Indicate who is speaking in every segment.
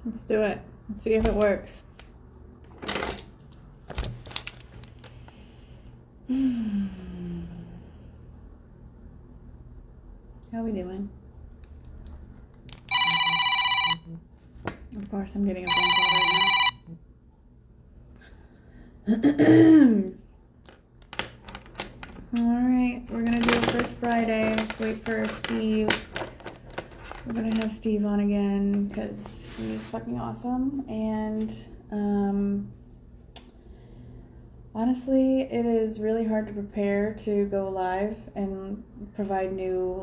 Speaker 1: Let's do it. Let's see if it works. How we doing? Of course, I'm getting a phone call right now. All right, we're gonna do it first Friday. Let's wait for Steve. We're gonna have Steve on again because he's fucking awesome. And honestly, it is really hard to prepare to go live and provide new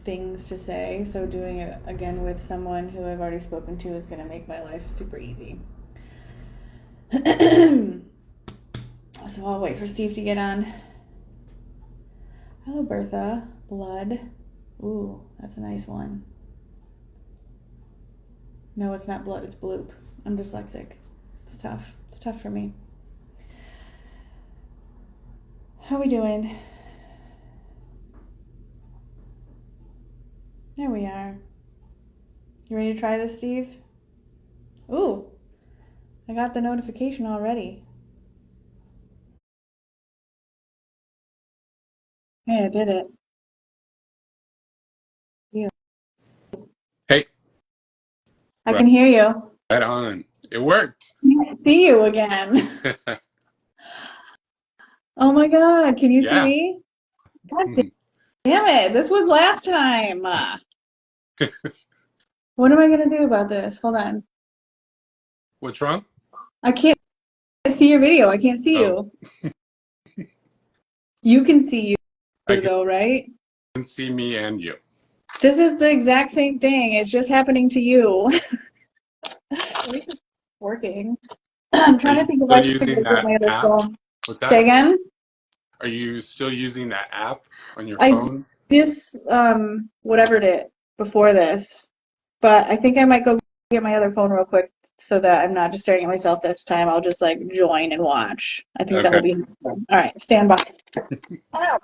Speaker 1: things to say. So doing it again with someone who I've already spoken to is gonna make my life super easy. So I'll wait for Steve to get on. Hello, Bertha. Blood. Ooh, that's a nice one. No, it's not blood, it's bloop. I'm dyslexic. It's tough. It's tough for me. How we doing? There we are. You ready to try this, Steve? Ooh, I got the notification already. Hey, I did it. You.
Speaker 2: Hey,
Speaker 1: I can hear you.
Speaker 2: right on. It worked.
Speaker 1: I can see you again. Oh my God, can you see
Speaker 2: Yeah.
Speaker 1: me? God damn it, this was last time. What am I gonna do about this? Hold on.
Speaker 2: What's wrong?
Speaker 1: I can't see your video. I can't see
Speaker 2: Oh,
Speaker 1: you. You can see you
Speaker 2: I
Speaker 1: though, right?
Speaker 2: can see me and you.
Speaker 1: This is the exact same thing. It's just happening to you. At least it's working. I'm
Speaker 2: Are
Speaker 1: trying to
Speaker 2: you
Speaker 1: think if
Speaker 2: still
Speaker 1: I should
Speaker 2: using
Speaker 1: get
Speaker 2: that
Speaker 1: my other
Speaker 2: app?
Speaker 1: phone.
Speaker 2: What's
Speaker 1: Say
Speaker 2: that?
Speaker 1: again?
Speaker 2: Are you still using that app on your
Speaker 1: I
Speaker 2: phone?
Speaker 1: just whatevered it before this, but I think I might go get my other phone real quick so that I'm not just staring at myself this time. I'll just join and watch. I think that will
Speaker 2: Okay.
Speaker 1: be helpful. All right, stand by. Ow.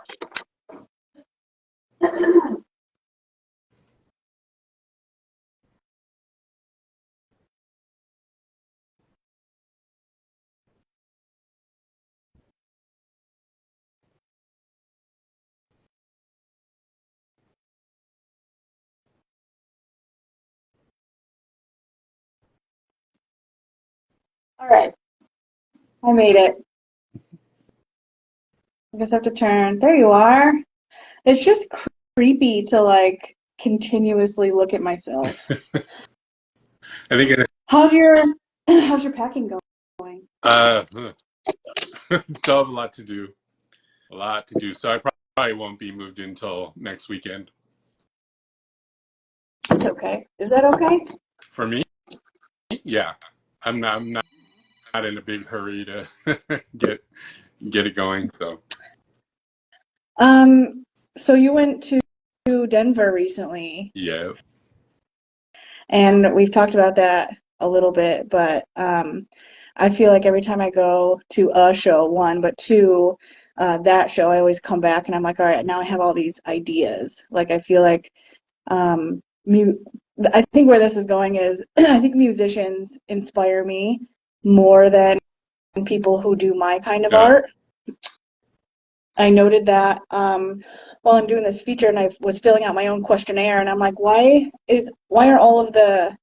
Speaker 1: All right, I made it. I guess I have to turn. There you are. It's just creepy to continuously look at myself.
Speaker 2: I think it.
Speaker 1: How's your how's your packing going?
Speaker 2: Uh, Still have a lot to do. A lot to do. So I probably won't be moved until next weekend.
Speaker 1: It's okay. Is that okay?
Speaker 2: For me, yeah. I'm not in a big hurry to get get it going. So
Speaker 1: Um, so you went to Denver recently,
Speaker 2: yeah.
Speaker 1: and we've talked about that a little bit, but I feel like every time I go to a show, one, but two, that show, I always come back and I'm like, all right, now I have all these ideas. Like I feel like um, mu I think where this is going is I think musicians inspire me more than people who do my kind of
Speaker 2: Yeah.
Speaker 1: art. I noted that while I'm doing this feature and I was filling out my own questionnaire and I'm like, why are all of the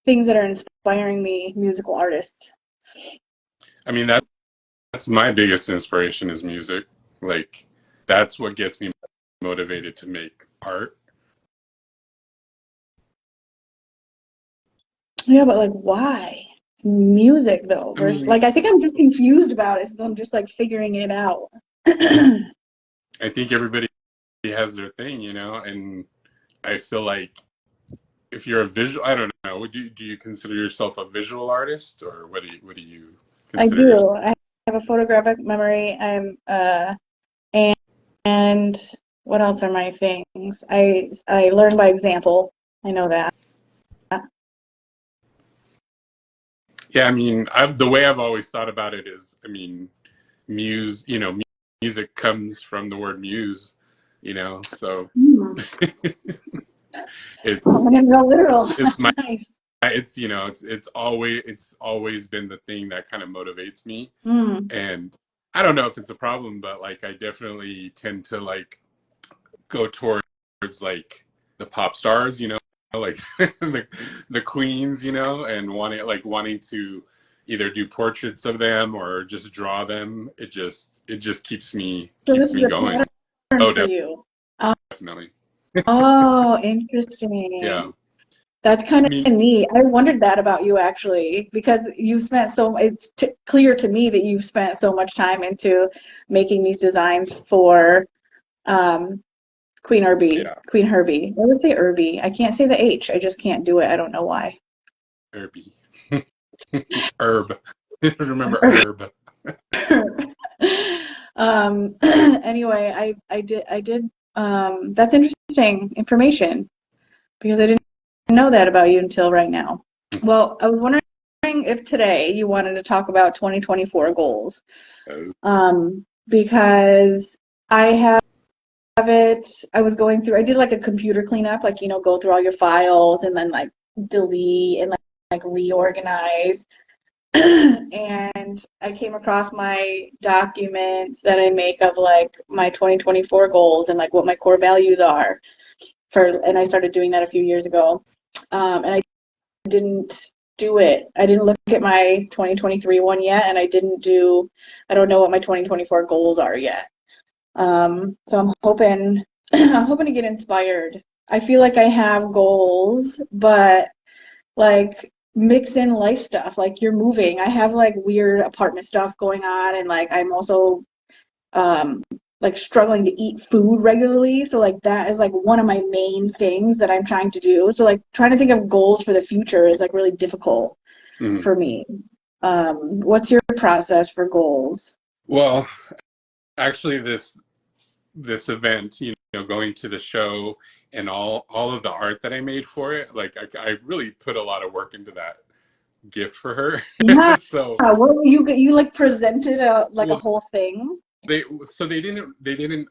Speaker 1: things that are inspiring me musical artists?
Speaker 2: I mean that's my biggest inspiration is music. Like that's what gets me motivated to make art.
Speaker 1: Yeah, but why? Music though,
Speaker 2: I
Speaker 1: versus
Speaker 2: mean,
Speaker 1: I think I'm just confused about it, so I'm just figuring it out.
Speaker 2: I think everybody has their thing, and I feel like if you're a visual, I don't know, do you consider yourself a visual artist or what do you
Speaker 1: I
Speaker 2: consider yourself?
Speaker 1: do. I have a photographic memory. And and what else are my things? I learn by example. I know that.
Speaker 2: Yeah, I mean, the way I've always thought about it is, I mean, music comes from the word muse, so
Speaker 1: Hmm.
Speaker 2: it's
Speaker 1: I'm gonna go literal.
Speaker 2: it's
Speaker 1: That's
Speaker 2: my
Speaker 1: nice.
Speaker 2: it's it's always been the thing that kind of motivates me.
Speaker 1: Mm.
Speaker 2: And I don't know if it's a problem, but like I definitely tend to like go towards like the pop stars, like the queens, and wanting to either do portraits of them or just draw them. It just
Speaker 1: So this
Speaker 2: keeps
Speaker 1: is
Speaker 2: me
Speaker 1: a
Speaker 2: going.
Speaker 1: pattern
Speaker 2: Oh,
Speaker 1: for you. Uh,
Speaker 2: definitely.
Speaker 1: oh,
Speaker 2: Yeah.
Speaker 1: interesting. That's kind
Speaker 2: I mean,
Speaker 1: of neat. I wondered that about you actually, because you've spent so, it's t clear to me that you've spent so much time into making these designs for um,
Speaker 2: yeah,
Speaker 1: Queen Herbie. I would say Herbie. I can't say the H. I just can't do it. I don't know why.
Speaker 2: herby. Herb. Remember herb.
Speaker 1: Anyway, I did that's interesting information because I didn't know that about you until right now. Well, I was wondering if today you wanted to talk about 2024 goals.
Speaker 2: Oh,
Speaker 1: Because I have it, I was going through, I did like a computer cleanup, like, go through all your files and then like delete and like reorganize. And I came across my documents that I make of like my 2024 goals and like what my core values are and I started doing that a few years ago. And I didn't do it. I didn't look at my 2023 one yet, and I don't know what my 2024 goals are yet. So I'm hoping, I'm hoping to get inspired. I feel like I have goals, but like mix in life stuff. Like you're moving. I have like weird apartment stuff going on, and like I'm also um like struggling to eat food regularly. So like that is like one of my main things that I'm trying to do. So like trying to think of goals for the future is like really difficult
Speaker 2: mhm.
Speaker 1: for me. What's your process for goals?
Speaker 2: Well, actually, this event, going to the show and all of the art that I made for it, like I really put a lot of work into that gift for
Speaker 1: Yeah,
Speaker 2: her. So,
Speaker 1: what you like presented a
Speaker 2: well,
Speaker 1: whole thing?
Speaker 2: they didn't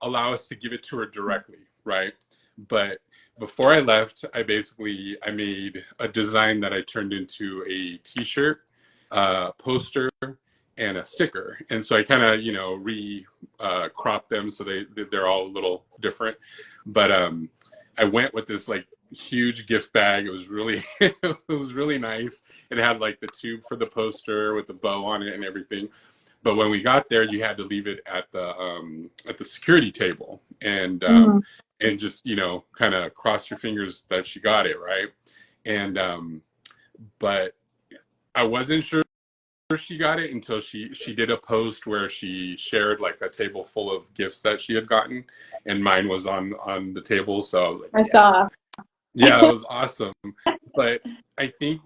Speaker 2: allow us to give it to her directly, right? But before I left, I made a design that I turned into a T-shirt, poster, and a sticker. And so I kind of re cropped them so they're all a little different. But I went with this like huge gift bag. It was really it was really nice. It had like the tube for the poster with the bow on it and everything. But when we got there, you had to leave it at the security table
Speaker 1: Mm.
Speaker 2: and just kind of cross your fingers that she got it right. And but I wasn't sure she got it until she did a post where she shared like a table full of gifts that she had gotten, and mine was on the table. So I was like,
Speaker 1: I
Speaker 2: yes,
Speaker 1: saw.
Speaker 2: yeah, it was awesome. But I think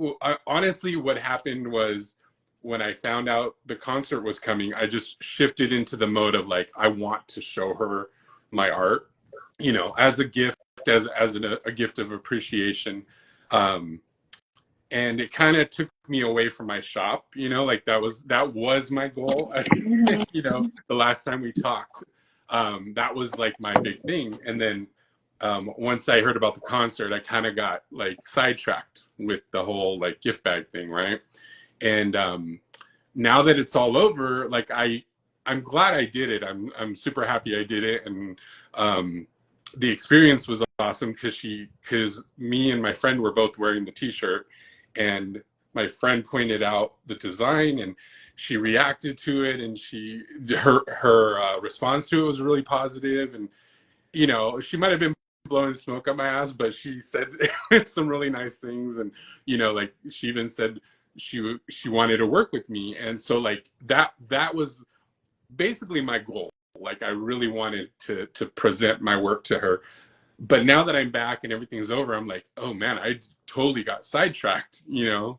Speaker 2: honestly, what happened was when I found out the concert was coming, I just shifted into the mode of like I want to show her my art, as a gift, a gift of appreciation. Um, and it kind of took me away from my shop, like that was my goal.
Speaker 1: Mhm.
Speaker 2: The last time we talked, that was like my big thing. And then once I heard about the concert, I kind of got like sidetracked with the whole like gift bag thing, right? And now that it's all over, like I'm glad I did it. I'm super happy I did it. And um the experience was awesome because me and my friend were both wearing the t-shirt, and my friend pointed out the design, and she reacted to it, and her response to it was really positive. And she might have been blowing smoke up my ass, but she said some really nice things. And like she even said she wanted to work with me. And so like that was basically my goal. Like I really wanted to present my work to her. But now that I'm back and everything's over, I'm like, oh man, I totally got sidetracked,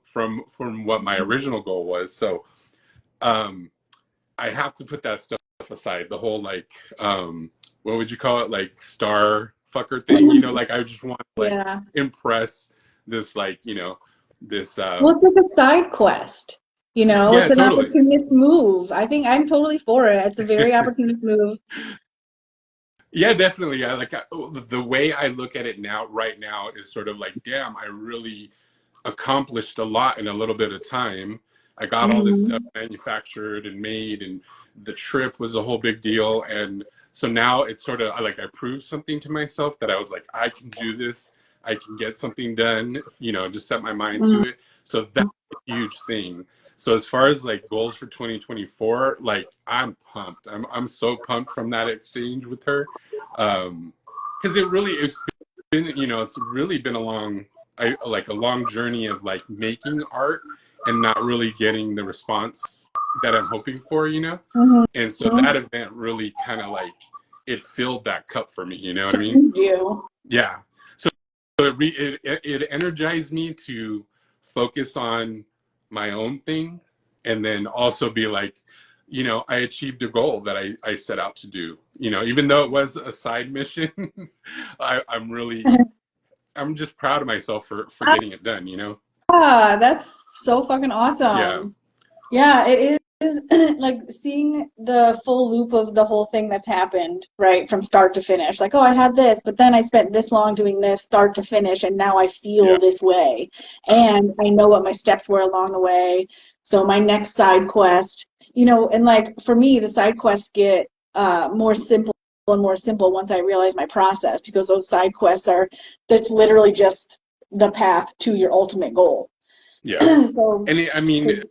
Speaker 2: from what my original goal was. So um I have to put that stuff aside. The whole like what would you call it? Like star fucker thing, like I just want to like
Speaker 1: Yeah.
Speaker 2: impress this like, this
Speaker 1: Well, it's like a side quest.
Speaker 2: yeah,
Speaker 1: It's an
Speaker 2: totally.
Speaker 1: opportunist move. I think I'm totally for it. It's a very opportunist move.
Speaker 2: Yeah, definitely. The way I look at it now right now is sort of like, damn, I really accomplished a lot in a little bit of time. I got all this stuff
Speaker 1: Mhm.
Speaker 2: manufactured and made, and the trip was a whole big deal. And so now it's sort of like I proved something to myself that I was like, I can do this. I can get something done, just set my mind to
Speaker 1: Mhm.
Speaker 2: it. So that's a huge thing. So as far as like goals for 2024, like I'm pumped. I'm so pumped from that exchange with her. Because it's been, it's really been a long journey of like making art and not really getting the response that I'm hoping for.
Speaker 1: Mhm.
Speaker 2: And so that event really kind of like it filled that cup for me, you know what I mean?
Speaker 1: Changed you.
Speaker 2: Yeah. So it energized me to focus on my own thing, and then also be like, I achieved a goal that I set out to do. Even though it was a side mission, I'm just proud of myself for getting it done.
Speaker 1: Ah, that's so fucking
Speaker 2: Yeah.
Speaker 1: awesome. Yeah, it is like seeing the full loop of the whole thing that's happened, right, from start to finish. Like, oh, I had this, but then I spent this long doing this, start to finish, and now I feel
Speaker 2: Yeah.
Speaker 1: this way. And I know what my steps were along the way. So my next side quest, and like for me, the side quests get more simple and more simple once I realize my process, because those side quests that's literally just the path to your ultimate goal.
Speaker 2: Yeah.
Speaker 1: So,
Speaker 2: And I mean,
Speaker 1: so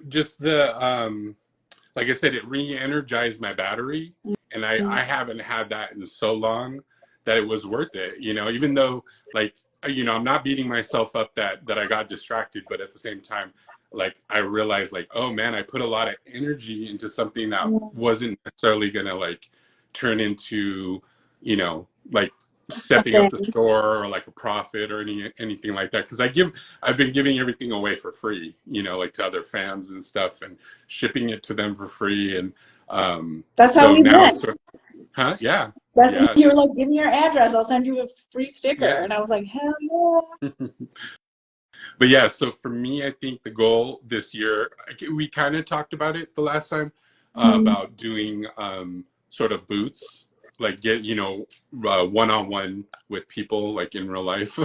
Speaker 2: just like I said, it re-energized my battery, and I haven't had that in so long that it was worth it. Even though like I'm not beating myself up that I got distracted, but at the same time, like I realized like, oh man, I put a lot of energy into something that wasn't necessarily gonna like turn into like stepping up the
Speaker 1: nothing.
Speaker 2: store or like a profit or anything like that, because I've been giving everything away for free, like to other fans and stuff, and shipping it to them for free. And
Speaker 1: That's how
Speaker 2: so
Speaker 1: we
Speaker 2: now it's
Speaker 1: met.
Speaker 2: sort of, huh? Yeah.
Speaker 1: That's
Speaker 2: Yeah.
Speaker 1: you were like, give me your address, I'll send you a free sticker.
Speaker 2: Yeah.
Speaker 1: And I was like, hell yeah.
Speaker 2: But yeah, so for me, I think the goal this year, we kind of talked about it the last time,
Speaker 1: Mhm.
Speaker 2: about doing sort of boots, like get, one-on-one with people like in real life.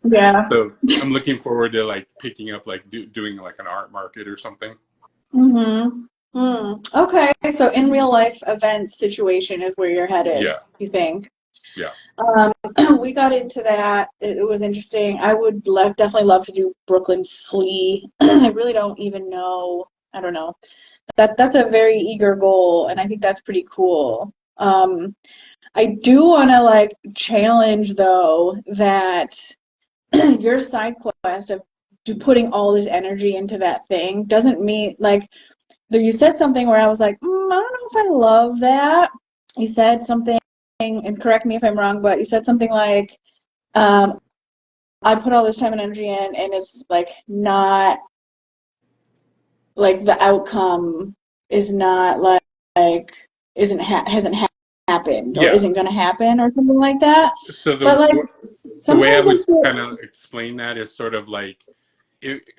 Speaker 1: Yeah.
Speaker 2: So I'm looking forward to like picking up like doing like an art market or something.
Speaker 1: Mm-hmm. Okay. So in real life events situation is where you're headed,
Speaker 2: Yeah.
Speaker 1: you think?
Speaker 2: Yeah.
Speaker 1: Um, we got into that. It was interesting. I would definitely love to do Brooklyn Flea. I really don't even know. I don't know. That's a very eager goal, and I think that's pretty cool. I do want to like challenge though that your side quest of putting all this energy into that thing doesn't mean like you said something where I was like, I don't know if I love that. You said something, and correct me if I'm wrong, but you said something like, um, I put all this time and energy in, and it's like not like the outcome is not like isn't hasn't happened or
Speaker 2: Yeah.
Speaker 1: isn't going to happen or something like that.
Speaker 2: So
Speaker 1: But like
Speaker 2: the way I
Speaker 1: sometimes I
Speaker 2: would
Speaker 1: feel,
Speaker 2: kind of explain that is sort of like,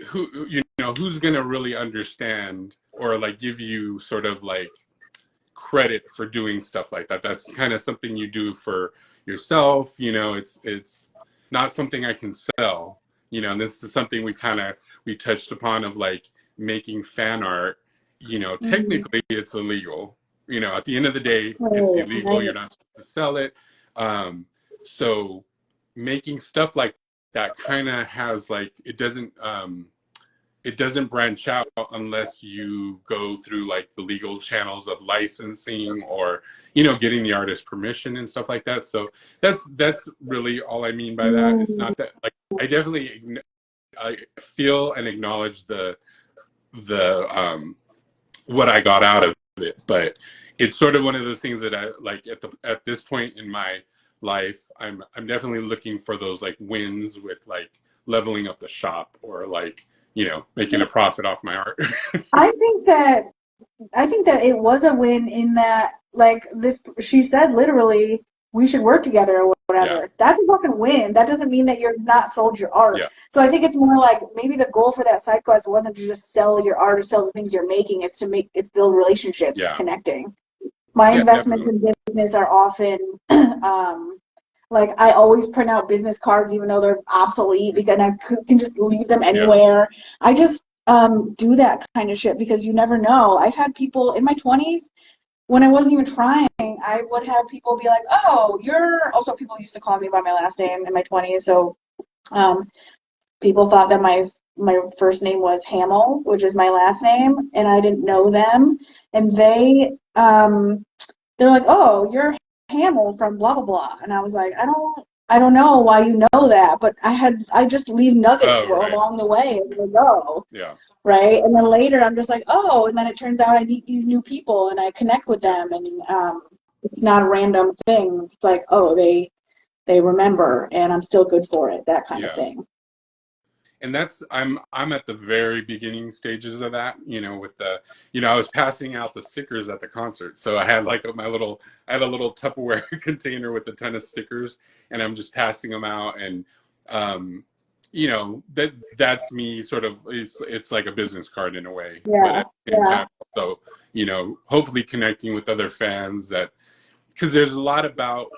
Speaker 2: who's gonna really understand or like give you sort of like credit for doing stuff like that. That's kind of something you do for yourself. It's not something I can sell. And this is something we touched upon, of like making fan art. Technically it's illegal. At the end of the day, it's
Speaker 1: oh,
Speaker 2: illegal. You're
Speaker 1: right.
Speaker 2: not supposed to sell it. So making stuff like that kind of has like, it doesn't branch out unless you go through like the legal channels of licensing, or getting the artist permission and stuff like that. So that's really all I mean by that. It's
Speaker 1: Mm,
Speaker 2: not that like, I definitely I feel and acknowledge the what I got out of it, but it's sort of one of those things that I like at this point in my life. I'm definitely looking for those like wins with like leveling up the shop, or like making a profit off my art.
Speaker 1: I think that it was a win in that like this she said literally we should work together or
Speaker 2: Yeah.
Speaker 1: whatever. That's a fucking win. That doesn't mean that you're not sold your art.
Speaker 2: Yeah.
Speaker 1: So I think it's more like maybe the goal for that side quest wasn't to just sell your art or sell the things you're making. It's build relationships. It's
Speaker 2: Yeah.
Speaker 1: connecting. My
Speaker 2: Yeah,
Speaker 1: investments
Speaker 2: definitely.
Speaker 1: in business are often Like I always print out business cards even though they're obsolete because I can just leave them
Speaker 2: Yeah.
Speaker 1: anywhere. I just do that kind of shit because you never know. I've had people in my 20s when I wasn't even trying, I would have people be like, "Oh, you're." Also, people used to call me by my last name in my 20s, so um, people thought that my first name was Hamill, which is my last name, and I didn't know them, and they're like, "Oh, you're Hamill from blah blah blah," and I was like, "I don't know why you know that, but I just leave nuggets
Speaker 2: Oh, right.
Speaker 1: along the way as we go."
Speaker 2: Yeah.
Speaker 1: Right? And then later I'm just like, oh, and then it turns out I meet these new people and I connect with
Speaker 2: Yeah.
Speaker 1: them, and it's not a random thing. It's like, oh, they remember, and I'm still good for it, that kind of
Speaker 2: Yeah.
Speaker 1: thing.
Speaker 2: And that's I'm at the very beginning stages of that, with the I was passing out the stickers at the concert. So I had like I had a little Tupperware container with a ton of stickers, and I'm just passing them out. And that's me sort of. It's like a business card in a way, but
Speaker 1: Yeah,
Speaker 2: at the same
Speaker 1: yeah.
Speaker 2: time also, hopefully connecting with other fans, that because there's a lot about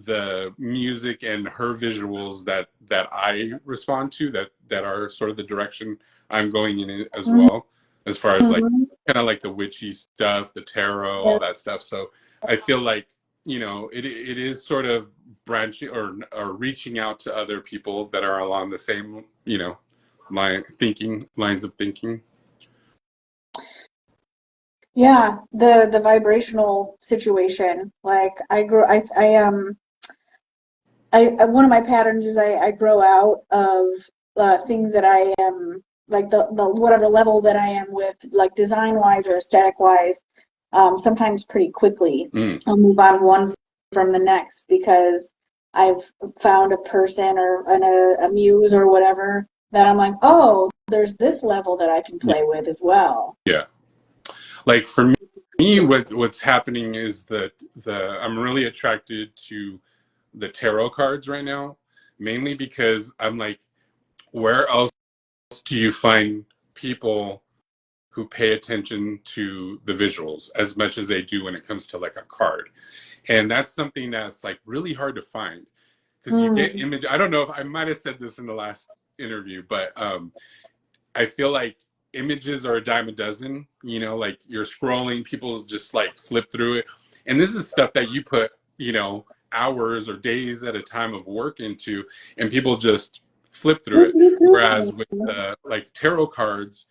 Speaker 2: the music and her visuals that I respond to, that are sort of the direction I'm going in as
Speaker 1: Mm-hmm.
Speaker 2: well, as far as like kind of like the witchy stuff, the tarot,
Speaker 1: Yeah,
Speaker 2: all that stuff. So I feel like it is sort of branching or reaching out to other people that are along the same lines of thinking.
Speaker 1: yeah. The vibrational situation. Like one of my patterns is I grow out of things that I am like the whatever level that I am with, like design wise or aesthetic wise. Sometimes pretty quickly,
Speaker 2: Mm,
Speaker 1: I'll move on one from the next because I've found a person or a muse or whatever that I'm like, oh, there's this level that I can
Speaker 2: yeah,
Speaker 1: play with as well.
Speaker 2: yeah. Like for me, what's happening is that I'm really attracted to the tarot cards right now, mainly because I'm like, where else do you find people who pay attention to the visuals as much as they do when it comes to like a card? And that's something that's like really hard to find, because you get
Speaker 1: Mm,
Speaker 2: image. I don't know if I might have said this in the last interview, but I feel like images are a dime a dozen. Like you're scrolling, people just like flip through it, and this is stuff that you put, hours or days at a time of work into, and people just flip through it. Whereas with like tarot cards,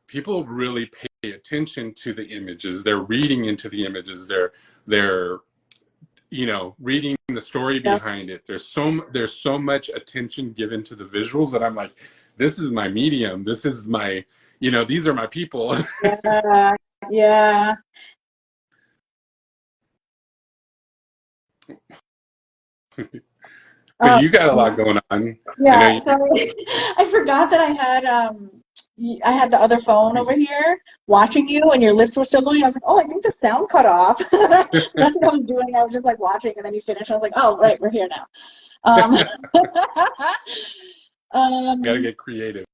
Speaker 2: people really pay attention to the images. They're reading into the images. They're reading the story
Speaker 1: yeah,
Speaker 2: behind it. There's so much attention given to the visuals that I'm like, this is my medium. This is my, these are my people.
Speaker 1: yeah, yeah.
Speaker 2: But
Speaker 1: Um,
Speaker 2: you got a lot going on. I know
Speaker 1: Yeah,
Speaker 2: you.
Speaker 1: sorry. I forgot that I had the other phone over here watching you and your lips were still going. I was like, oh, I think the sound cut off. That's what I was doing. I was just like watching and then you finished. I was like, oh, right, we're here now. Um,
Speaker 2: Got to
Speaker 1: um,
Speaker 2: get creative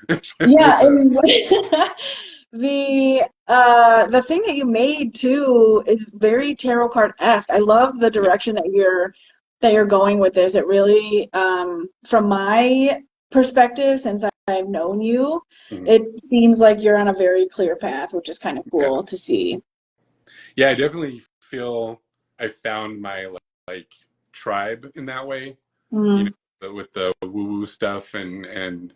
Speaker 2: with
Speaker 1: yeah,
Speaker 2: the.
Speaker 1: and the thing that you made too is very tarot card-esque. I love the
Speaker 2: Yeah.
Speaker 1: direction that you're going with this. It really, from my perspective, since I've known you,
Speaker 2: Mhm.
Speaker 1: it seems like you're on a very clear path, which is kind of
Speaker 2: Yeah.
Speaker 1: cool to see.
Speaker 2: Yeah, I definitely feel I found my like tribe in that way. You
Speaker 1: Mm,
Speaker 2: know, with the woo woo stuff, and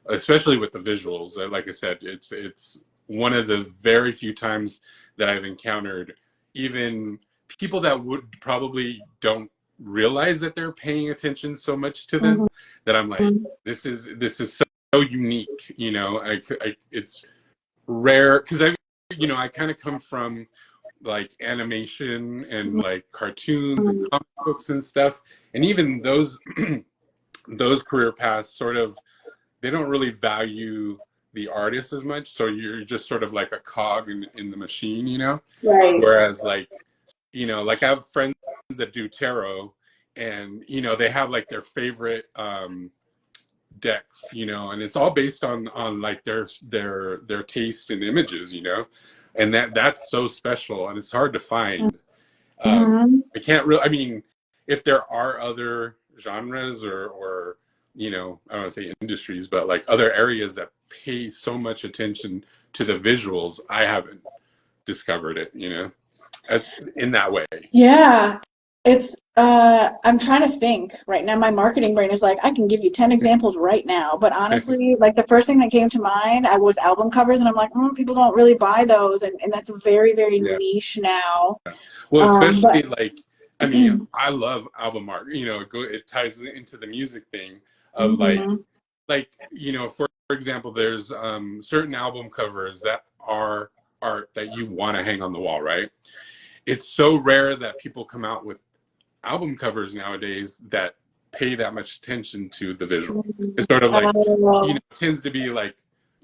Speaker 2: especially with the visuals. Like I said, it's one of the very few times that I've encountered even people that would probably don't realize that they're paying attention so much to them,
Speaker 1: mhm,
Speaker 2: that I'm like, this is so unique. It's rare because I kind of come from like animation and like cartoons and
Speaker 1: mhm.
Speaker 2: comic books and stuff, and even those career paths sort of, they don't really value the artist as much, so you're just sort of like a cog in the machine.
Speaker 1: Right.
Speaker 2: Whereas like I have friends that do tarot, and they have like their favorite decks, and it's all based on like their taste in images, and that's so special, and it's hard to find.
Speaker 1: Mhm.
Speaker 2: I can't really, I mean, if there are other genres or I don't want to say industries, but like other areas that pay so much attention to the visuals, I haven't discovered it, in that way.
Speaker 1: Yeah, it's I'm trying to think right now. My marketing brain is like, I can give you 10 examples right now, but honestly, like the first thing that came to mind, I was album covers, and I'm like, people don't really buy those, and that's very, very
Speaker 2: Yeah.
Speaker 1: niche now.
Speaker 2: Well,
Speaker 1: But
Speaker 2: especially like, I mean, I love album art. It ties into the music thing of
Speaker 1: mhm.
Speaker 2: for example, there's certain album covers that are art that you want to hang on the wall, right? It's so rare that people come out with album covers nowadays that pay that much attention to the visual. It's sort of like,
Speaker 1: Oh,
Speaker 2: it tends to be like,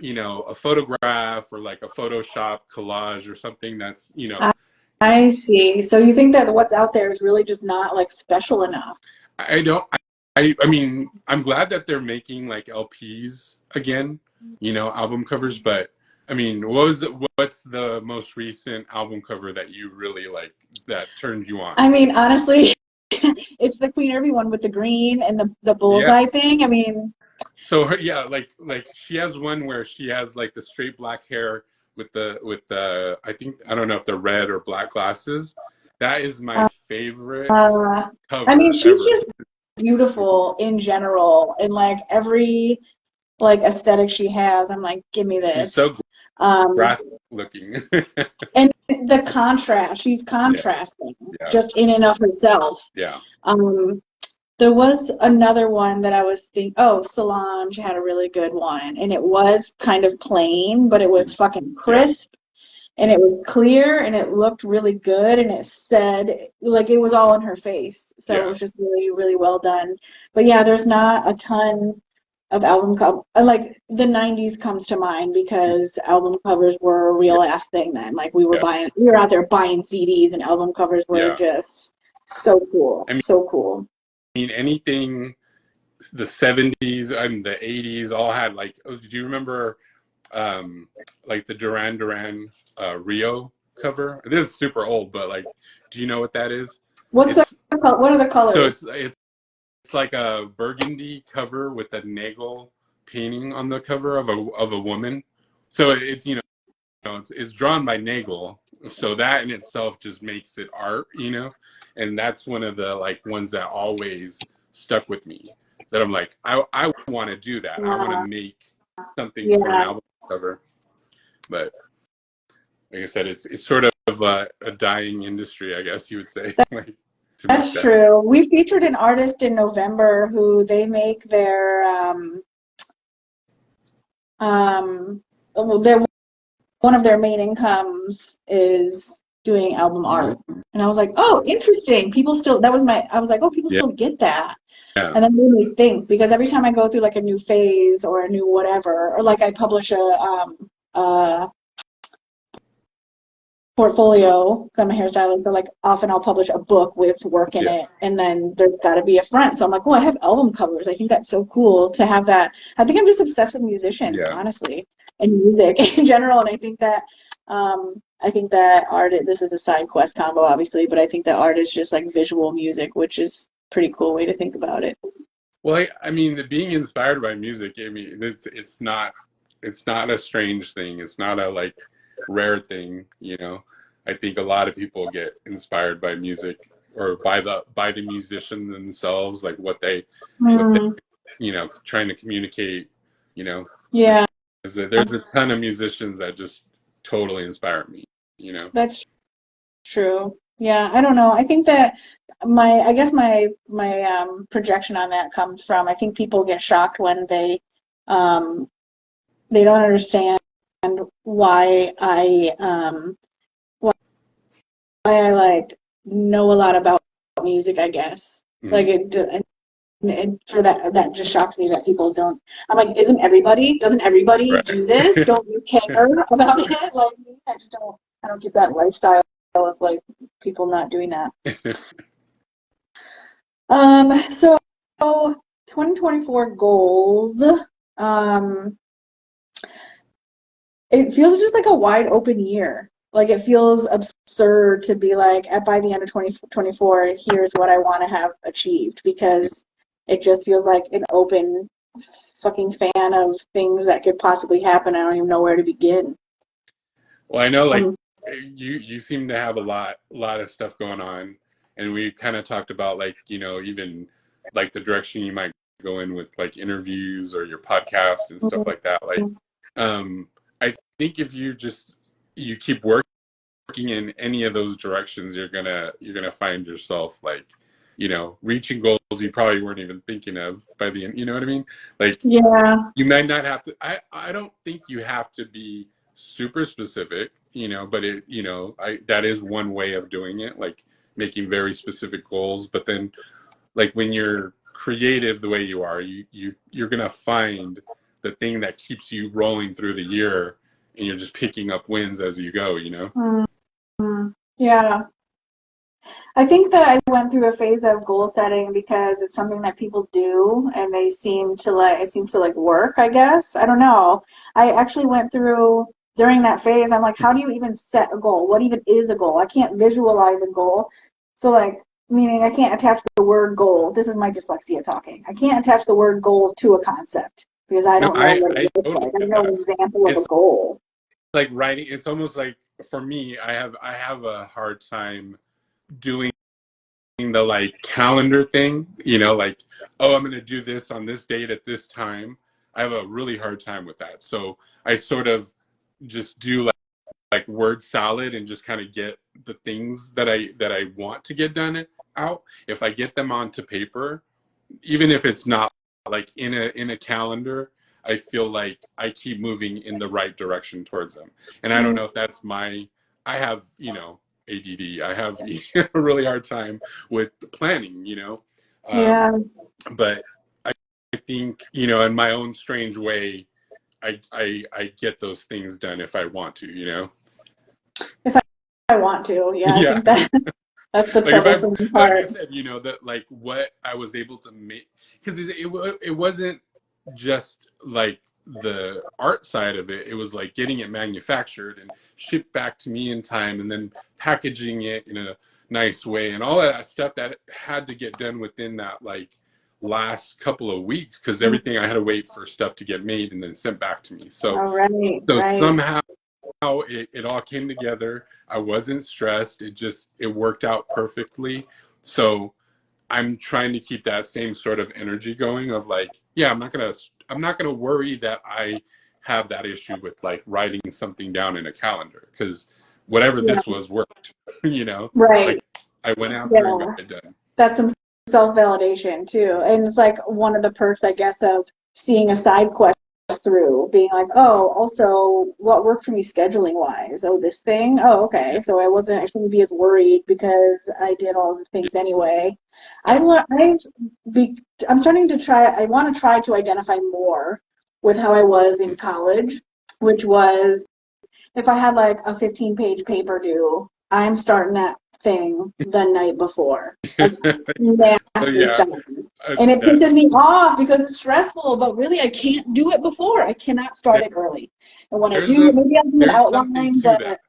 Speaker 2: a photograph or like a Photoshop collage or something that's,
Speaker 1: I, I see. So you think that what's out there is really just not like special enough?
Speaker 2: I don't. I mean, I'm glad that they're making like LPs again, album covers. But I mean, what's the most recent album cover that you really like that turned you on?
Speaker 1: I mean, honestly, it's the Queen Irby one with the green and the
Speaker 2: Yeah.
Speaker 1: bullseye thing. I mean,
Speaker 2: So yeah, like she has one where she has like the straight black hair with the I don't know if they're red or black glasses. That is my favorite
Speaker 1: uh, I mean,
Speaker 2: cover
Speaker 1: she's
Speaker 2: ever.
Speaker 1: just beautiful in general, and like every like aesthetic she has, I'm like, give me
Speaker 2: She's
Speaker 1: this.
Speaker 2: so
Speaker 1: Um,
Speaker 2: graphic looking.
Speaker 1: and the contrast, she's
Speaker 2: Yeah,
Speaker 1: contrasting
Speaker 2: yeah,
Speaker 1: just in and of herself.
Speaker 2: yeah.
Speaker 1: Um, there was another one that I was thinking, oh, Solange had a really good one, and it was kind of plain, but it was fucking
Speaker 2: Yeah,
Speaker 1: crisp, and it was clear, and it looked really good, and it said, like, it was all in her face, so it
Speaker 2: yeah,
Speaker 1: was just really, really well done. But yeah, there's not a ton of like the 90s comes to mind because album covers were a
Speaker 2: yeah,
Speaker 1: real ass thing then. Like
Speaker 2: yeah,
Speaker 1: we were out there buying CDs, and album covers were
Speaker 2: yeah.
Speaker 1: just so cool,
Speaker 2: I
Speaker 1: so cool.
Speaker 2: mean, anything the '70s and the '80s all had like. Oh, do you remember, like the Duran Duran Rio cover? This is super old, but like, do you know what that is?
Speaker 1: What's the
Speaker 2: It's
Speaker 1: what are the
Speaker 2: so
Speaker 1: colors?
Speaker 2: it's like a burgundy cover with a Nagel painting on the cover of a woman. So it's drawn by Nagel, so that in itself just makes it art, and that's one of the like ones that always stuck with me. That I'm like, I want to do that. I want to
Speaker 1: Yeah,
Speaker 2: make something for an
Speaker 1: yeah,
Speaker 2: album cover, but like I said, it's sort of a dying industry, I guess you would say, like to make
Speaker 1: that's
Speaker 2: that.
Speaker 1: true. We featured an artist in November who they make their one of their main incomes is doing album art. And I was like, oh, interesting. I was like, oh, people
Speaker 2: Yeah,
Speaker 1: still get that.
Speaker 2: yeah,
Speaker 1: And then made me think because every time I go through like a new phase or a new whatever, or like I publish a portfolio, I'm a hairstylist, so like often I'll publish a book with work in
Speaker 2: yeah,
Speaker 1: it, and then there's got to be a front. So I'm like, oh, I have album covers. I think that's so cool to have that. I think I'm just obsessed with musicians,
Speaker 2: yeah.
Speaker 1: honestly, and music in general. And I think that art. This is a side quest combo, obviously, but I think that art is just like visual music, which is a pretty cool way to think about it.
Speaker 2: Well, I mean, being inspired by music, I mean, it's not a strange thing. It's not a like rare thing. I think a lot of people get inspired by music or by the musician themselves, like what they
Speaker 1: Mm,
Speaker 2: trying to communicate. You know,
Speaker 1: yeah,
Speaker 2: there's a ton of musicians that just totally inspire me. You know.
Speaker 1: that's true. Yeah, I don't know. I think that I guess my projection on that comes from I think people get shocked when um they don't understand why why I like know a lot about music, I guess.
Speaker 2: Mhm.
Speaker 1: Like and for that just shocks me that people don't. I'm like, doesn't everybody
Speaker 2: Right.
Speaker 1: do this? Don't you care about it? Like I don't get that lifestyle of like people not doing that. So 2024 goals. Um, it feels just like a wide open year. Like it feels absurd to be like, at by the end of 2024, here's what I want to have achieved, because it just feels like an open fucking fan of things that could possibly happen. I don't even know where to begin.
Speaker 2: Well, I know like
Speaker 1: Um,
Speaker 2: you seem to have a lot of stuff going on, and we kind of talked about like even like the direction you might go in with like interviews or your podcast and stuff like that. Like, I think if you keep working in any of those directions, you're gonna find yourself like reaching goals you probably weren't even thinking of by the end. You know what I mean? Like
Speaker 1: yeah.
Speaker 2: you might not have to. I don't think you have to be super specific, but that is one way of doing it, like making very specific goals. But then like when you're creative the way you are, you're gonna find the thing that keeps you rolling through the year, and you're just picking up wins as you go.
Speaker 1: Mm, yeah. I think that I went through a phase of goal setting because it's something that people do and they seem to like, it seems to like work, I guess. I don't know. I actually went through during that phase, I'm like, how do you even set a goal? What even is a goal? I can't visualize a goal. So like, meaning I can't attach the word goal. This is my dyslexia talking. I can't attach the word goal to a concept because I
Speaker 2: No,
Speaker 1: don't know
Speaker 2: I
Speaker 1: what it
Speaker 2: I
Speaker 1: looks
Speaker 2: totally
Speaker 1: like. I don't
Speaker 2: get
Speaker 1: know an
Speaker 2: that.
Speaker 1: example of a
Speaker 2: It's
Speaker 1: goal.
Speaker 2: like writing. It's almost like for me, I have a hard time doing the like calendar thing, like, oh, I'm going to do this on this date at this time. I have a really hard time with that. So I sort of just do like word salad and just kind of get the things that I want to get done out. If I get them onto paper, even if it's not like in a calendar, I feel like I keep moving in the right direction towards them. And I don't know if that's I have, ADD. I have a really hard time with planning.
Speaker 1: Yeah.
Speaker 2: Um, but I think, in my own strange way, I get those things done if I want to.
Speaker 1: If I want to, yeah, I
Speaker 2: Yeah.
Speaker 1: think that that's the
Speaker 2: Like if I,
Speaker 1: troublesome
Speaker 2: like I
Speaker 1: part.
Speaker 2: said, that like what I was able to make, because it wasn't just like the art side of it. It was like getting it manufactured and shipped back to me in time, and then packaging it in a nice way, and all that stuff that had to get done within that like last couple of weeks, because everything I had to wait for stuff to get made and then sent back to me. So
Speaker 1: All right,
Speaker 2: so
Speaker 1: right.
Speaker 2: somehow it all came together. I wasn't stressed. It worked out perfectly. So I'm trying to keep that same sort of energy going of like, yeah, I'm not gonna worry that I have that issue with like writing something down in a calendar, because whatever
Speaker 1: Yeah,
Speaker 2: this was worked.
Speaker 1: right.
Speaker 2: Like I went after and got
Speaker 1: Yeah,
Speaker 2: it done.
Speaker 1: that's some self-validation too. And it's like one of the perks, I guess, of seeing a side quest through, being like, oh, also, what worked for me scheduling wise? Oh, this thing? Oh,
Speaker 2: Yeah,
Speaker 1: okay. So I shouldn't be as worried because I did all the things anyway.
Speaker 2: yeah.
Speaker 1: Be, I'm starting to try, I want to try to identify more with how I was in college, which was if I had like a 15-page paper due, I'm starting that thing the night before. Like
Speaker 2: So
Speaker 1: master
Speaker 2: yeah,
Speaker 1: stuff. And it pisses
Speaker 2: that's
Speaker 1: me off because it's stressful, but really I can't do it before. I cannot start
Speaker 2: there,
Speaker 1: it early. And when I
Speaker 2: there's
Speaker 1: do,
Speaker 2: a
Speaker 1: maybe I'll do an
Speaker 2: there's something
Speaker 1: outline,
Speaker 2: to
Speaker 1: but
Speaker 2: that.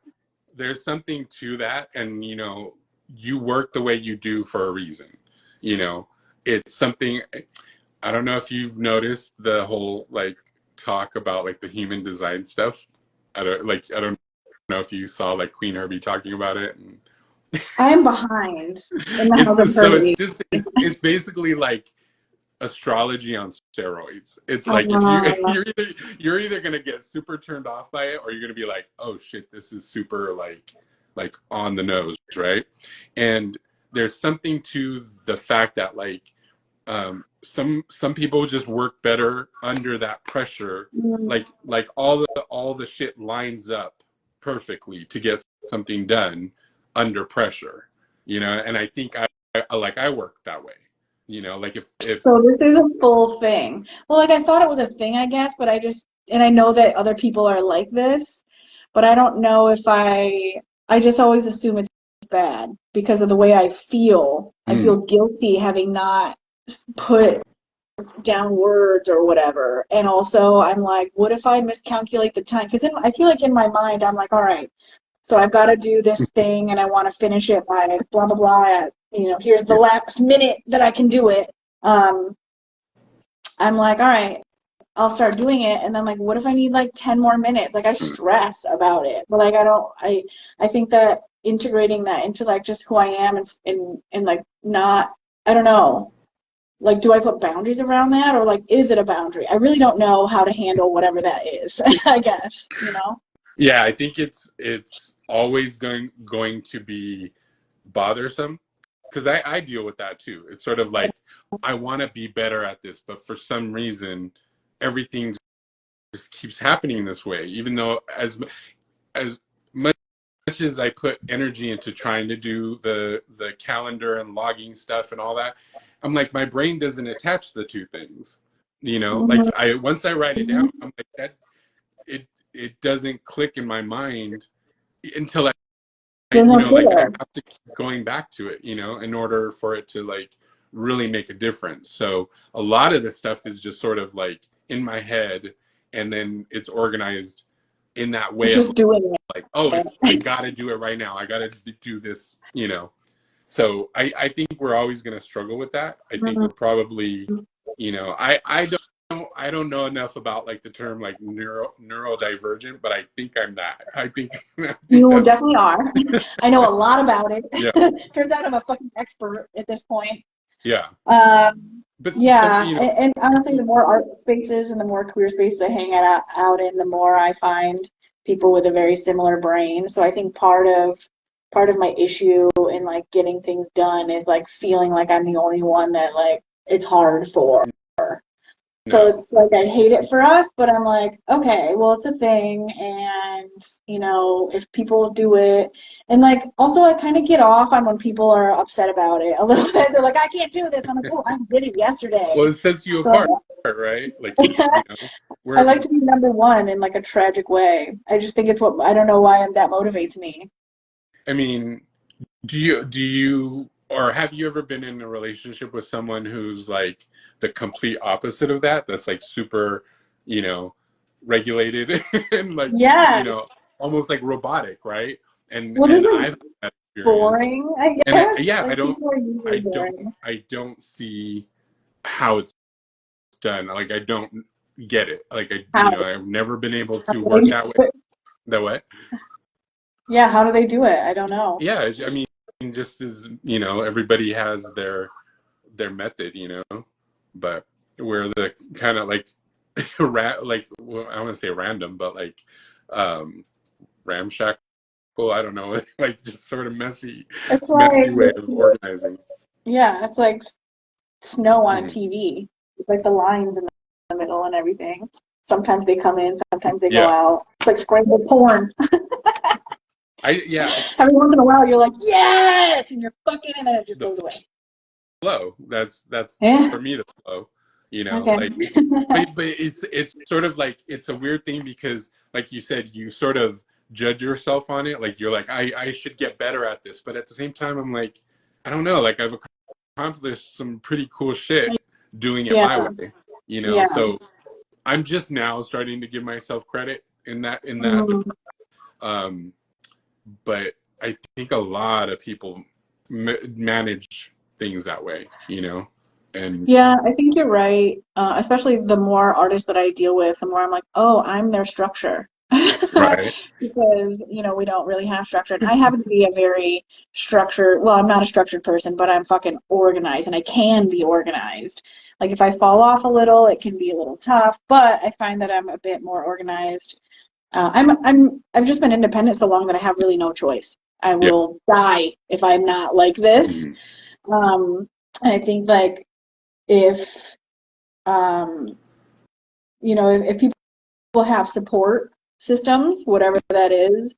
Speaker 2: There's something to that, and you work the way you do for a reason. you know it's something. I don't know if you've noticed the whole like talk about like the human design stuff. I don't know if you saw like Queen Herbie talking about it, and
Speaker 1: I am behind in the
Speaker 2: it's
Speaker 1: house of
Speaker 2: just so
Speaker 1: Herbie.
Speaker 2: it's basically like astrology on steroids. It's like if you
Speaker 1: Uh,
Speaker 2: you're either gonna get super turned off by it, or you're gonna be like, oh shit, this is super like on the nose, right? And there's something to the fact that like some people just work better under that pressure. Like all the shit lines up perfectly to get something done under pressure. And I think I work that way. Like if
Speaker 1: so this is a full thing. Well, like I thought it was a thing, I guess, but and I know that other people are like this, but I don't know if I just always assume it's bad because of the way I feel. I
Speaker 2: mm,
Speaker 1: feel guilty having not put down words or whatever. And also I'm like, what if I miscalculate the time? Because I feel like in my mind, I'm like, all right, So I've got to do this thing and I want to finish it by blah, blah, blah. Here's the
Speaker 2: Yeah.
Speaker 1: last minute that I can do it. I'm like, all right, I'll start doing it. And then like, what if I need like 10 more minutes? Like I stress about it, but like, I think that integrating that into like just who I am and like not, I don't know, like, do I put boundaries around that or like, is it a boundary? I really don't know how to handle whatever that is, I guess, you know?
Speaker 2: Yeah, I think it's always going to be bothersome because I deal with that too. It's sort of like I want to be better at this, but for some reason everything just keeps happening this way. Even though as much as I put energy into trying to do the calendar and logging stuff and all that, I'm like my brain doesn't attach the two things. You know, like
Speaker 1: Mm-hmm.
Speaker 2: I once I write it down, I'm like that it doesn't click in my mind until
Speaker 1: There's no
Speaker 2: like I
Speaker 1: trigger.
Speaker 2: have to keep going back to it, in order for it to like really make a difference. So a lot of the stuff is just sort of like in my head, and then it's organized in that
Speaker 1: It's
Speaker 2: way of
Speaker 1: just doing
Speaker 2: like, oh,
Speaker 1: it.
Speaker 2: I gotta do it right now. I gotta do this. So I think we're always gonna struggle with that. I think
Speaker 1: Mm-hmm.
Speaker 2: we're probably, I don't know enough about like the term like neurodivergent, but I think I'm that. I think
Speaker 1: You
Speaker 2: that's
Speaker 1: definitely are. I know a lot about it.
Speaker 2: yeah,
Speaker 1: Turns out I'm a fucking expert at this point.
Speaker 2: yeah. But some,
Speaker 1: Yeah, and honestly, the more art spaces and the more queer spaces I hang out in, the more I find people with a very similar brain. So I think part of my issue in like getting things done is like feeling like I'm the only one that like it's hard for. So
Speaker 2: no.
Speaker 1: it's like I hate it for us, but I'm like, okay, well, it's a thing, and if people do it, and like also I kind of get off on when people are upset about it a little bit. They're like, I can't do this. I'm like, oh, I did it
Speaker 2: Well,
Speaker 1: yesterday.
Speaker 2: it sets you
Speaker 1: So
Speaker 2: apart, right? Like
Speaker 1: I
Speaker 2: we're.
Speaker 1: like to be number one in like a tragic way. I just think it's what I don't know why that motivates me.
Speaker 2: I mean, do you or have you ever been in a relationship with someone who's like the complete opposite of that? That's like super, you know, regulated and like, you know,
Speaker 1: Yes.
Speaker 2: almost like robotic, right? And
Speaker 1: Well, just
Speaker 2: and
Speaker 1: like
Speaker 2: I've had that experience,
Speaker 1: boring, I
Speaker 2: and
Speaker 1: guess.
Speaker 2: yeah,
Speaker 1: Like people are usually boring.
Speaker 2: I don't see how it's done. Like I don't get it. Like
Speaker 1: How,
Speaker 2: I've never been able
Speaker 1: how
Speaker 2: to
Speaker 1: do they
Speaker 2: work
Speaker 1: do
Speaker 2: that way.
Speaker 1: it?
Speaker 2: That way.
Speaker 1: Yeah, how do they do it? I don't know.
Speaker 2: Yeah, I mean, just as everybody has their method. But we're the kind of like like well, I want to say random, but like um ramshackle. I don't know, like just sort of
Speaker 1: It's
Speaker 2: messy
Speaker 1: like
Speaker 2: way of organizing.
Speaker 1: yeah, it's like snow on a
Speaker 2: Mhm.
Speaker 1: TV. It's like the lines in the middle and everything. Sometimes they come in, sometimes they go
Speaker 2: Yeah,
Speaker 1: out. It's like scrambled porn.
Speaker 2: yeah,
Speaker 1: Every once in a while, you're like, yes, and you're fucking, and then it just
Speaker 2: the
Speaker 1: goes away.
Speaker 2: flow. That's
Speaker 1: Yeah.
Speaker 2: for me the flow.
Speaker 1: Okay.
Speaker 2: Like, but it's sort of like it's a weird thing because, like you said, you sort of judge yourself on it. Like you're like, I should get better at this, but at the same time, I'm like, I don't know. Like I've accomplished some pretty cool shit doing it
Speaker 1: Yeah.
Speaker 2: my way.
Speaker 1: Yeah.
Speaker 2: So I'm just now starting to give myself credit in that
Speaker 1: Mm.
Speaker 2: department. Um, but I think a lot of people manage things that way. And
Speaker 1: Yeah, I think you're right. Especially the more artists that I deal with, the more I'm like, oh, I'm their structure.
Speaker 2: right.
Speaker 1: Because, we don't really have structure. And I happen to be a very structured, well, I'm not a structured person, but I'm fucking organized and I can be organized. Like if I fall off a little, it can be a little tough, but I find that I'm a bit more organized. I've just been independent so long that I have really no choice. I
Speaker 2: Yeah.
Speaker 1: will die if I'm not like this.
Speaker 2: Mhm.
Speaker 1: Um, and I think like if um, if people have support systems, whatever that is,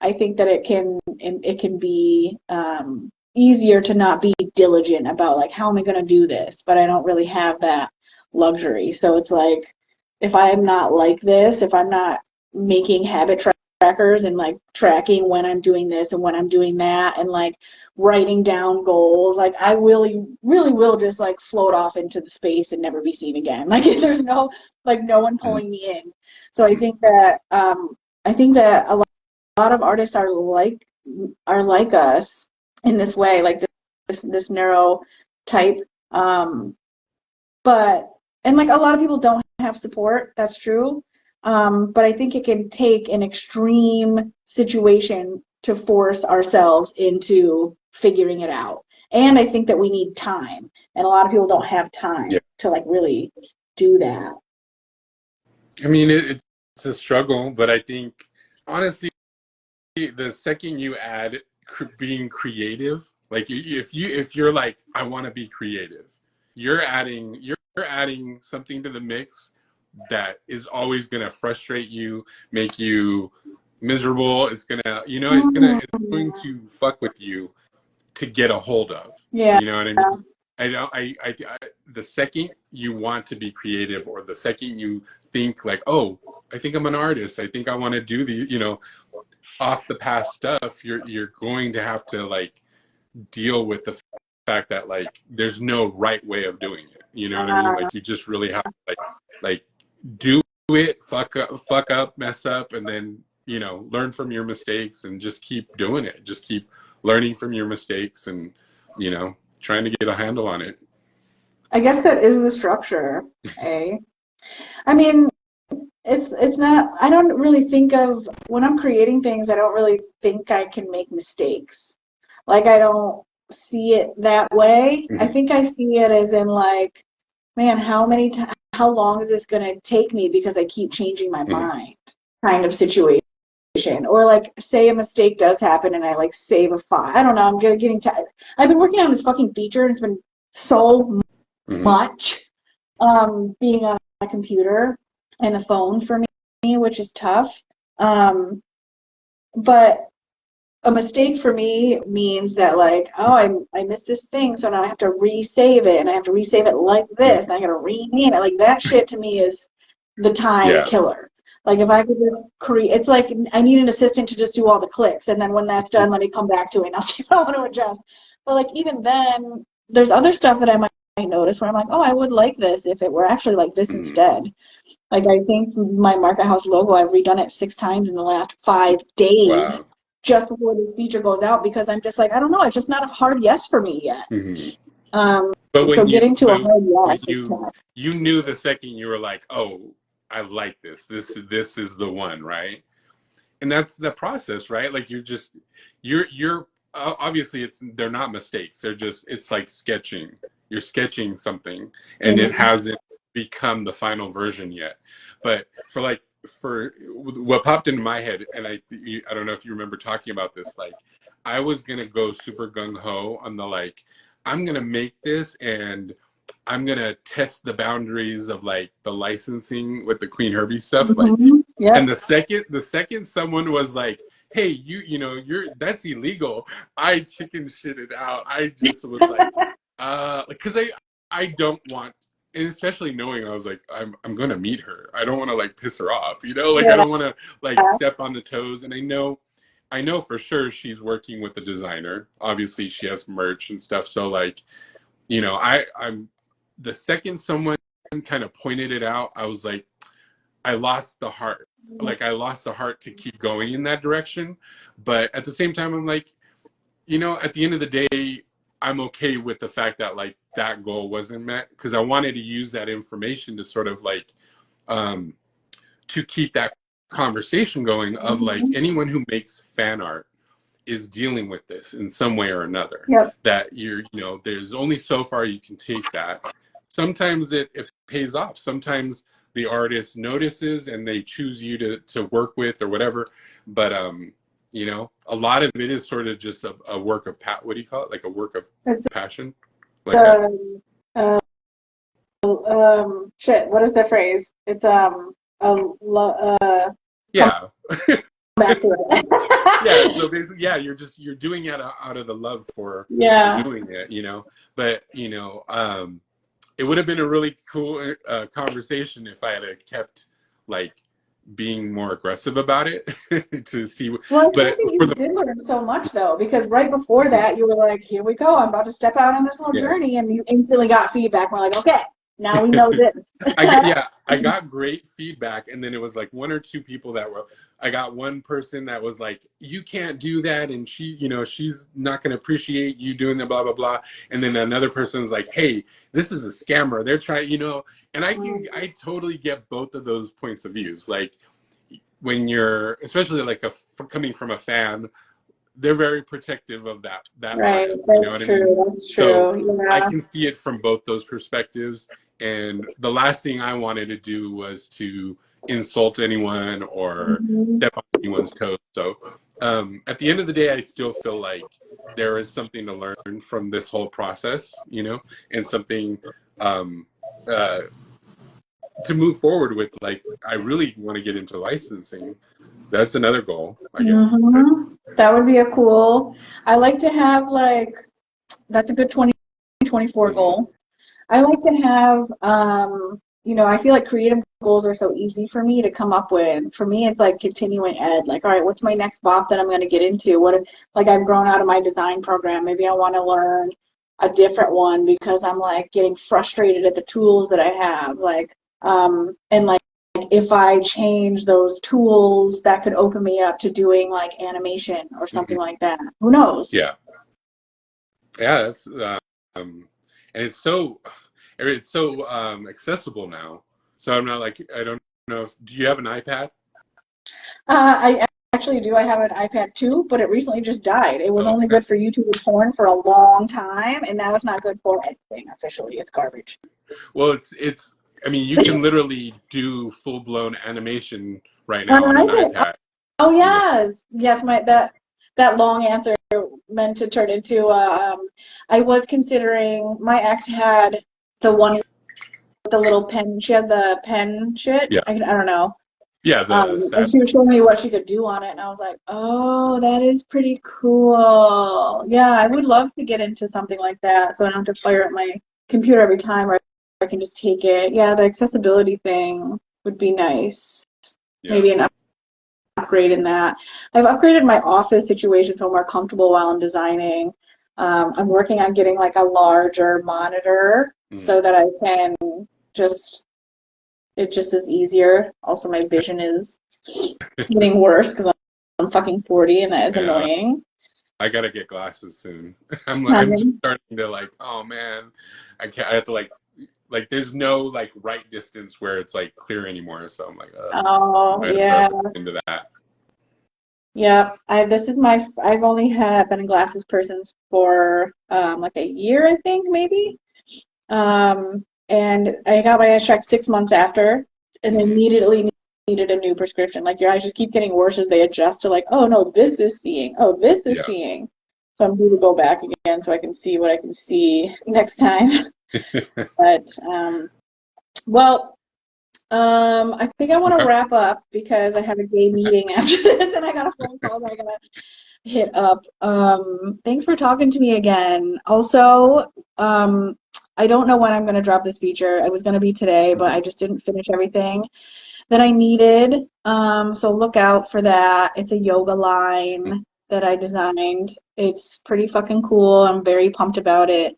Speaker 1: I think that it can be easier to not be diligent about like how am I going to do this, but I don't really have that luxury. So it's like if I'm not like this, if I'm not making habit trackers and like tracking when I'm doing this and when I'm doing that and like writing down goals, like I really really will just like float off into the space and never be seen again. Like if there's no one pulling me in. So I think that a lot lot of artists are like us in this way, like this narrow type. Um, but and like a lot of people don't have support. That's true. But I think it can take an extreme situation to force ourselves into figuring it out. And I think that we need time, and a lot of people don't have
Speaker 2: Yeah.
Speaker 1: time to like really do that.
Speaker 2: I mean, it's a struggle, but I think honestly, the second you add being creative, like if you're like, I want to be creative, you're adding something to the mix that is always going to frustrate you, make you miserable. It's gonna, it's going to fuck with you to get a hold of.
Speaker 1: Yeah.
Speaker 2: You know what I mean? I don't. The second you want to be creative, or the second you think like, oh, I think I'm an artist. I think I want to do off the past stuff. You're going to have to like deal with the fact that like there's no right way of doing it. You know what I mean?
Speaker 1: Uh,
Speaker 2: Like you just really have to like do it, fuck up, mess up, and then learn from your mistakes and just keep doing it. Just keep learning from your mistakes and trying to get a handle on it.
Speaker 1: I guess that is the structure, eh? I mean, it's not, I don't really think of, when I'm creating things, I don't really think I can make mistakes. Like I don't see it that way. I
Speaker 2: Mm-hmm.
Speaker 1: think I see it as in like, man, how long is this gonna take me because I keep changing my
Speaker 2: Mm-hmm.
Speaker 1: mind kind of situation. Or like say a mistake does happen and I like save a file. I don't know, I'm getting tired. I've been working on this fucking feature and it's been so
Speaker 2: Mm-hmm.
Speaker 1: much being on a computer and the phone for me, which is tough. But a mistake for me means that like, oh, I missed this thing, so now I have to resave it, and I have to resave it like this, and I got to rename it. Like that shit to me is the time
Speaker 2: Yeah.
Speaker 1: killer. Like if I could just create, it's like I need an assistant to just do all the clicks, and then when that's done, let me come back to it, and I'll see if I want to adjust. But like even then, there's other stuff that I might notice where I'm like, oh, I would like this if it were actually like this
Speaker 2: Mm-hmm.
Speaker 1: instead. Like I think my Market House logo, I've redone it 6 times in the last 5 days
Speaker 2: Wow.
Speaker 1: just before this feature goes out because I'm just like, I don't know, it's just not a hard yes for me yet.
Speaker 2: Mm-hmm.
Speaker 1: Um,
Speaker 2: But
Speaker 1: so
Speaker 2: when you
Speaker 1: getting to a
Speaker 2: but
Speaker 1: hard
Speaker 2: when
Speaker 1: yes is
Speaker 2: you
Speaker 1: tough.
Speaker 2: you knew the second you were like, oh, I like this. This is the one, right? And that's the process, right? Like you're obviously they're not mistakes. It's like sketching. You're sketching something and it
Speaker 1: Mm-hmm.
Speaker 2: hasn't become the final version yet. But for what popped into my head, and I don't know if you remember talking about this, like I was gonna go super gung ho on the like I'm gonna make this and I'm gonna test the boundaries of like the licensing with the Queen Herbie stuff, like.
Speaker 1: Mm-hmm.
Speaker 2: And
Speaker 1: Yep.
Speaker 2: the second someone was like, "Hey, you're that's illegal," I chicken shitted out. I just was like, because I don't want, and especially knowing I was like, I'm gonna meet her. I don't want to like piss her off, like I
Speaker 1: Yeah.
Speaker 2: don't want to like step on the toes. And I know for sure she's working with the designer. Obviously, she has merch and stuff. So like, I'm the second someone kind of pointed it out, I was like. I lost the heart. Like I lost the heart to keep going in that direction. But at the same time, I'm like, at the end of the day, I'm okay with the fact that like that goal wasn't met because I wanted to use that information to sort of like um, to keep that conversation going of like
Speaker 1: Mm-hmm.
Speaker 2: anyone who makes fan art is dealing with this in some way or another.
Speaker 1: Yep.
Speaker 2: That there's only so far you can take that. Sometimes it pays off. Sometimes the artist notices and they choose you to work with or whatever. But a lot of it is sort of just a work of what do you call it? Like a work of
Speaker 1: It's
Speaker 2: passion. Like a
Speaker 1: uh, shit. What is the phrase? It's come
Speaker 2: yeah.
Speaker 1: back to
Speaker 2: Yeah, so
Speaker 1: it.
Speaker 2: basically, yeah, you're doing it out of the love for
Speaker 1: Yeah.
Speaker 2: doing it, but it would have been a really cool conversation if I had kept like being more aggressive about it to see.
Speaker 1: Well, I think
Speaker 2: But
Speaker 1: that
Speaker 2: for
Speaker 1: you
Speaker 2: the
Speaker 1: did learn so much though, because right before that you were like, "Here we go, I'm about to step out on this little
Speaker 2: yeah,
Speaker 1: journey," and you instantly got feedback. We're like, "Okay." Now we know this.
Speaker 2: I got great feedback, and then it was like one or two people that were. I got one person that was like, "You can't do that," and she's not going to appreciate you doing the blah blah blah. And then another person's like, "Hey, this is a scammer. They're trying." And I totally get both of those points of views. Like when you're, especially like coming from a fan, they're very protective of that
Speaker 1: Right,
Speaker 2: artist. You know
Speaker 1: that's
Speaker 2: what I mean?
Speaker 1: true. That's
Speaker 2: So
Speaker 1: true.
Speaker 2: I
Speaker 1: Yeah.
Speaker 2: can see it from both those perspectives. And the last thing I wanted to do was to insult anyone or
Speaker 1: Hmm.
Speaker 2: step on anyone's toes. So at the end of the day, I still feel like there is something to learn from this whole process, and something um, uh, to move forward with. Like, I really want to get into licensing. That's another goal, I guess.
Speaker 1: Hmm. That would be a cool. I like to have like that's a good 2024
Speaker 2: Mm-hmm.
Speaker 1: goal. I like to have, I feel like creative goals are so easy for me to come up with. For me, it's like continuing ed. Like, all right, what's my next bop that I'm going to get into? Like I've grown out of my design program. Maybe I want to learn a different one because I'm like getting frustrated at the tools that I have. Like, and like if I change those tools, that could open me up to doing like animation or
Speaker 2: Mm-hmm.
Speaker 1: something like that. Who knows?
Speaker 2: Yeah. Yeah, that's and it's so accessible now. So I'm not like, I don't know if, do you have an iPad?
Speaker 1: I actually do. I have an iPad too, but it recently just died. It was
Speaker 2: Oh,
Speaker 1: only
Speaker 2: okay.
Speaker 1: good for YouTube and porn for a long time, and now it's not good for anything officially. It's garbage.
Speaker 2: Well, it's I mean, you can literally do full blown animation right
Speaker 1: On
Speaker 2: now
Speaker 1: an
Speaker 2: on an
Speaker 1: iPad.
Speaker 2: iPad.
Speaker 1: Oh
Speaker 2: You know.
Speaker 1: yes, yes. My that long answer meant to turn into. I was considering. My ex had the one with the little pen. She had the pen shit.
Speaker 2: Yeah.
Speaker 1: I don't know.
Speaker 2: Yeah, the
Speaker 1: And
Speaker 2: stab.
Speaker 1: she was showing me what she could do on it, and I was like, oh, that is pretty cool. Yeah, I would love to get into something like that so I don't have to fire up my computer every time, or I can just take it. Yeah, the accessibility thing would be nice.
Speaker 2: Yeah.
Speaker 1: Maybe an upgrade in that. I've upgraded my office situation so I'm more comfortable while I'm designing. I'm working on getting like a larger monitor
Speaker 2: Mhm.
Speaker 1: so that I can just, it just is easier. Also, my vision is getting worse because I'm fucking 40 and that is
Speaker 2: Yeah.
Speaker 1: annoying.
Speaker 2: I gotta get glasses soon. I'm starting to like, oh man, I can't. I have to like there's no like right distance where it's like clear anymore. So I'm like,
Speaker 1: Oh,
Speaker 2: I gotta start
Speaker 1: yeah.
Speaker 2: looking into that.
Speaker 1: Yeah. I've only been a glasses person for like a year, I think, maybe. And I got my eyes checked 6 months after and
Speaker 2: Hmm.
Speaker 1: immediately needed a new prescription. Like your eyes just keep getting worse as they adjust to like, oh no, this is seeing. Oh, this is
Speaker 2: Yeah.
Speaker 1: seeing. So I'm due to go back again so I can see what I can see next time. But well, I think I want to
Speaker 2: Okay.
Speaker 1: wrap up because I have a gay meeting after this and I got a phone call that I gotta hit up. Thanks for talking to me again. Also, I don't know when I'm gonna drop this feature. It was gonna be today, but
Speaker 2: Mhm.
Speaker 1: I just didn't finish everything that I needed. So look out for that. It's a yoga line that I designed. It's pretty fucking cool. I'm very pumped about it.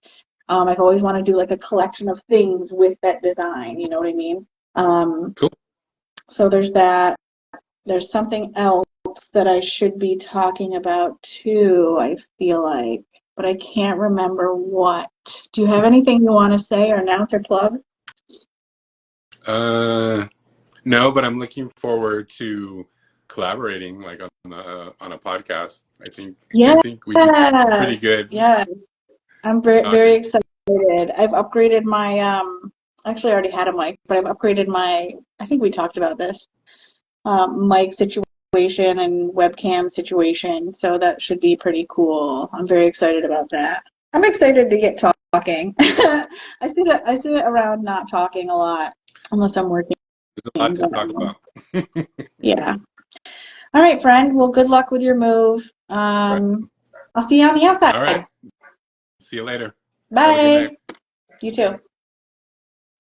Speaker 1: I've always wanted to do like a collection of things with that design, you know what I mean? Um,
Speaker 2: Cool.
Speaker 1: so there's that. There's something else that I should be talking about too, I feel like, but I can't remember what. Do you have anything you want to say or announce or plug?
Speaker 2: Uh, no, but I'm looking forward to collaborating like on a podcast. I
Speaker 1: Yes,
Speaker 2: think we'd be pretty good.
Speaker 1: yes. I'm very, very
Speaker 2: Talking.
Speaker 1: excited. I've upgraded my, actually I already had a mic, but I've upgraded my, I think we talked about this, mic situation and webcam situation. So that should be pretty cool. I'm very excited about that. I'm excited to get talking. I sit around not talking a lot unless I'm working.
Speaker 2: There's a lot to
Speaker 1: But,
Speaker 2: talk about.
Speaker 1: yeah. All right, friend. Well, good luck with your move.
Speaker 2: Right.
Speaker 1: I'll see you on the
Speaker 2: All right.
Speaker 1: outside.
Speaker 2: See you later. Have a good night.
Speaker 1: Bye. You too.